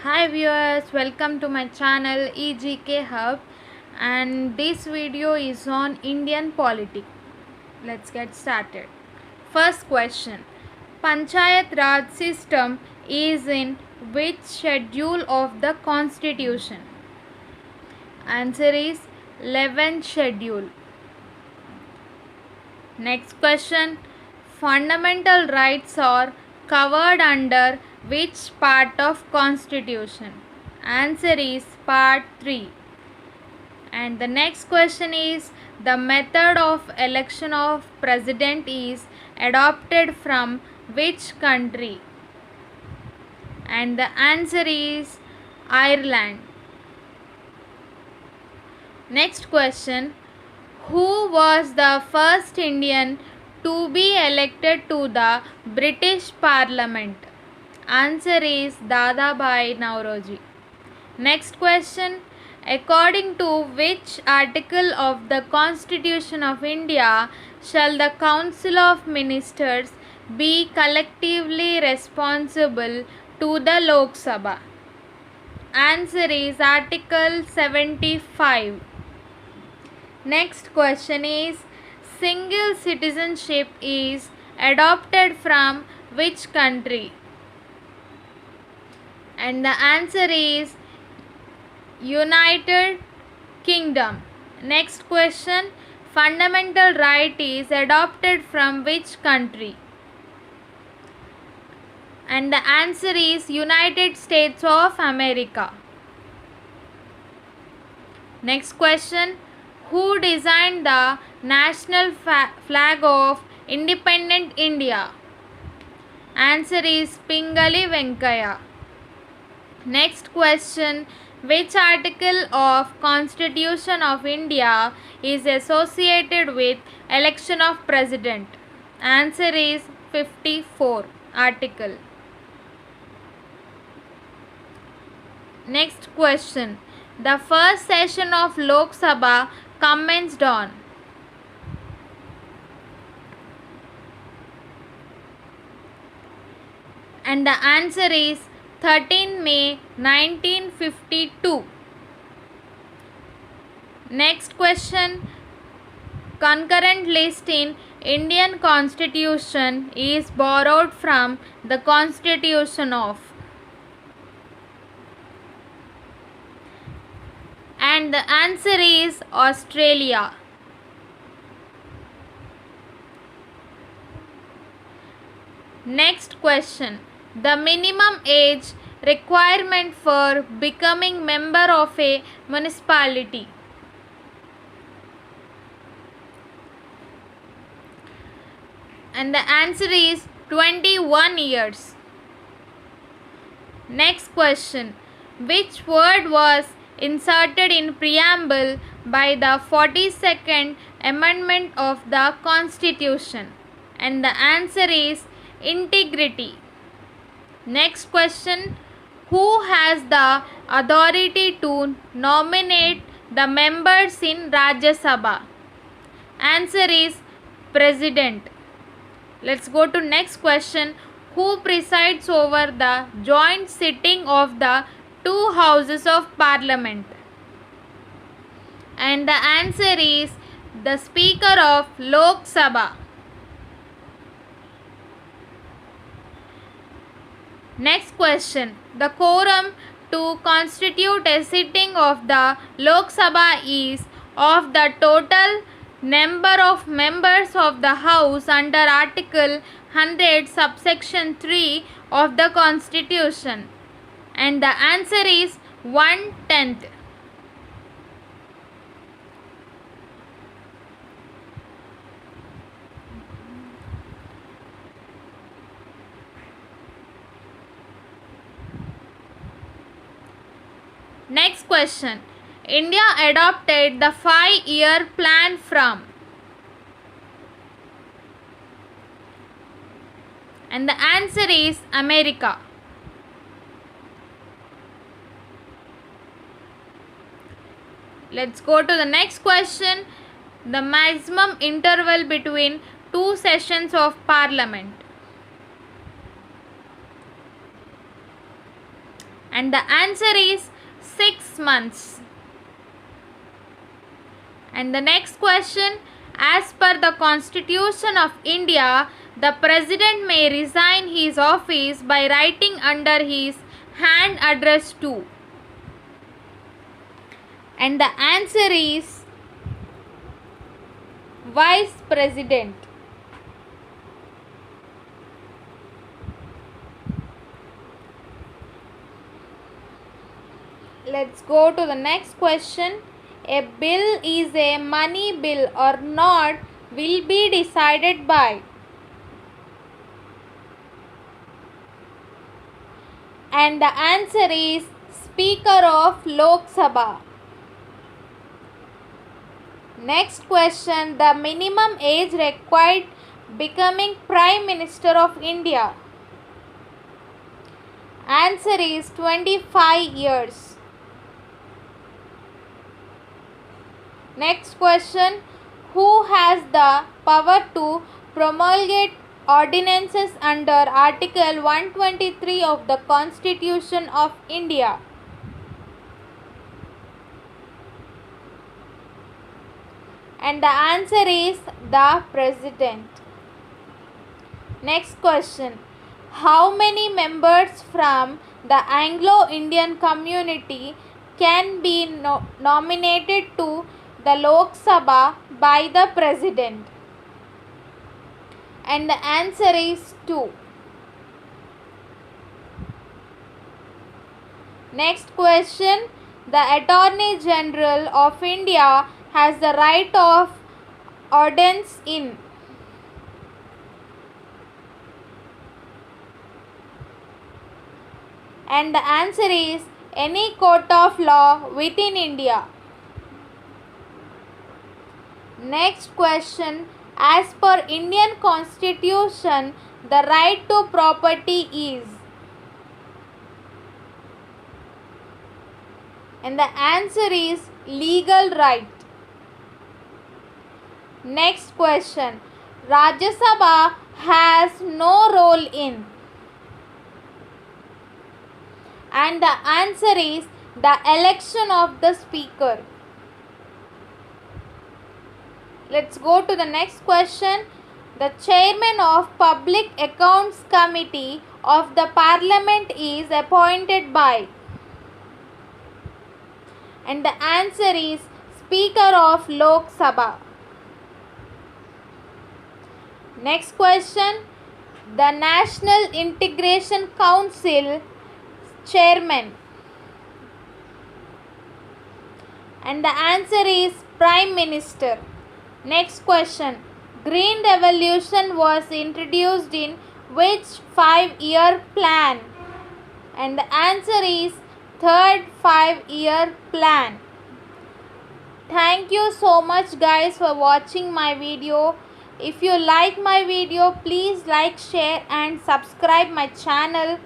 Hi viewers, welcome to my channel EGK Hub, and this video is on Indian politics. Let's get started. First question: Panchayat Raj system is in which schedule of the constitution? Answer is 11th schedule. Next question: Fundamental rights are covered under which part of constitution? Answer is part 3. And the next question is: the method of election of president is adopted from which country? And the answer is Ireland. Next question: who was the first Indian to be elected to the British Parliament? Answer is Dadabhai Naoroji. Next question: according to which article of the Constitution of India shall the Council of Ministers be collectively responsible to the Lok Sabha? Answer is Article 75. Next question is: single citizenship is adopted from which country? And the answer is United Kingdom. Next question: fundamental right is adopted from which country? And the answer is United States of America. Next question: who designed the national flag of independent India? Answer is Pingali Venkaya. Next question: which article of Constitution of India is associated with election of president? Answer is 54 article. Next question: the first session of Lok Sabha commenced on? And the answer is 13 May 1952. Next question: concurrent list in Indian Constitution is borrowed from the Constitution of? And the answer is Australia. Next question: the minimum age requirement for becoming member of a municipality? And the answer is 21 years. Next question: which word was inserted in preamble by the 42nd Amendment of the Constitution? And the answer is integrity. Next question: who has the authority to nominate the members in Rajya Sabha? Answer is President. Let's go to next question: who presides over the joint sitting of the two houses of Parliament? And the answer is the Speaker of Lok Sabha. Next question: the quorum to constitute a sitting of the Lok Sabha is of the total number of members of the House under Article 100 subsection 3 of the Constitution. And the answer is 1/10. Next question: India adopted the 5-year plan from? And the answer is America. Let's go to the next question: the maximum interval between two sessions of Parliament? And the answer is 6 months. And the next question, as per the Constitution of India, the President may resign his office by writing under his hand address to. And the answer is Vice President. Let's go to the next question. A bill is a money bill or not will be decided by. And the answer is Speaker of Lok Sabha. Next question, the minimum age required becoming Prime Minister of India. Answer is 25 years. Next question, who has the power to promulgate ordinances under Article 123 of the Constitution of India? And the answer is the President. Next question, how many members from the Anglo-Indian community can be nominated to the Lok Sabha by the President? And the answer is 2. Next question, the Attorney General of India has the right of audience in. And the answer is any court of law within India. Next question, as per Indian Constitution, the right to property is. And the answer is legal right. Next question, Rajya Sabha has no role in. And the answer is the election of the Speaker. Let's go to the next question. The Chairman of Public Accounts Committee of the Parliament is appointed by. And the answer is Speaker of Lok Sabha. Next question, the National Integration Council Chairman. And the answer is Prime Minister. Next question, Green Revolution was introduced in which 5-year plan? And the answer is third 5-year plan. Thank you so much guys for watching my video. If you like my video, please like, share and subscribe my channel.